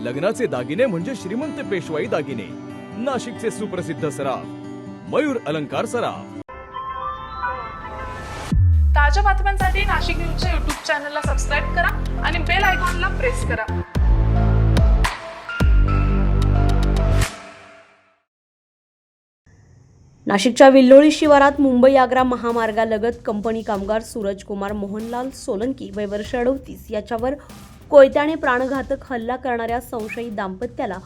लग्नाचे दागिने म्हणजे श्रीमंत पेशवाई दागिने, नाशिकचे सुप्रसिद्ध सराफ मयूर अलंकार सराफ। ताज्या बातम्यांसाठी नाशिक न्यूजच्या YouTube चॅनलला सबस्क्राईब करा आणि बेल आयकॉनला प्रेस करा। नाशिकच्या विल्लोळी शिवारात मुंबई आग्रा महामार्गालगत कंपनी कामगार सूरजकुमार मोहनलाल सोलंकी वय वर्ष 38 याच्यावर कोयत्याने प्राणघातक हल्ला करणाऱ्या संशयित दाम्पत्याला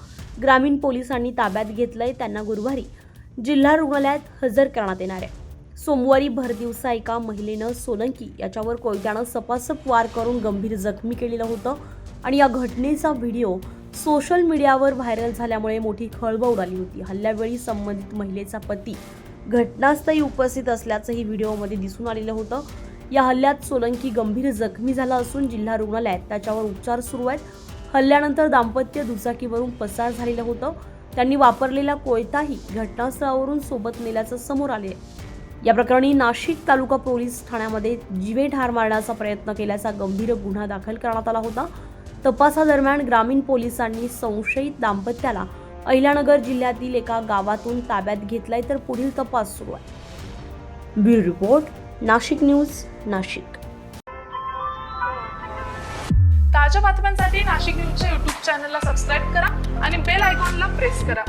ग्रामीण पोलिसांनी ताब्यात घेतलंय। त्यांना गुरुवारी जिल्हा रुग्णालयात हजर करण्यात येणार आहे। सोमवारी भरदिवसा एका महिलेनं सोलंकी याच्यावर कोयत्यानं सपासप वार करून गंभीर जखमी केलेलं होतं आणि या घटनेचा व्हिडिओ सोशल मीडियावर व्हायरल झाल्यामुळे मोठी खळबळ उडाली होती। हल्ल्यावेळी संबंधित महिलेचा पती घटनास्थळी उपस्थित असल्याचंही व्हिडिओमध्ये दिसून आलेलं होतं। या हल्ल्यात सोलंकी गंभीर जखमी झाला असून जिल्हा रुग्णालयात त्याच्यावर उपचार सुरू आहेत। हल्ल्यानंतर दाम्पत्य दुचाकीवरून पसार झालेलं होतं। त्यांनी वापरलेला कोयताही घटनास्थळावरून सोबत नेल्याचं समोर आले। या प्रकरणी नाशिक तालुका पोलीस ठाण्यामध्ये जीवे ठार मारण्याचा प्रयत्न केल्याचा गंभीर गुन्हा दाखल करण्यात आला होता। तपासादरम्यान ग्रामीण पोलिसांनी संशयित दाम्पत्याला अहिल्यानगर जिल्ह्यातील एका गावातून ताब्यात घेतलाय, तर पुढील तपास सुरू आहे। Bureau report, Nashik news, Nashik. ताज्या बातम्यांसाठी नाशिक न्यूजच्या YouTube चॅनलला सबस्क्राईब करा आणि बेल आयकॉनला प्रेस करा।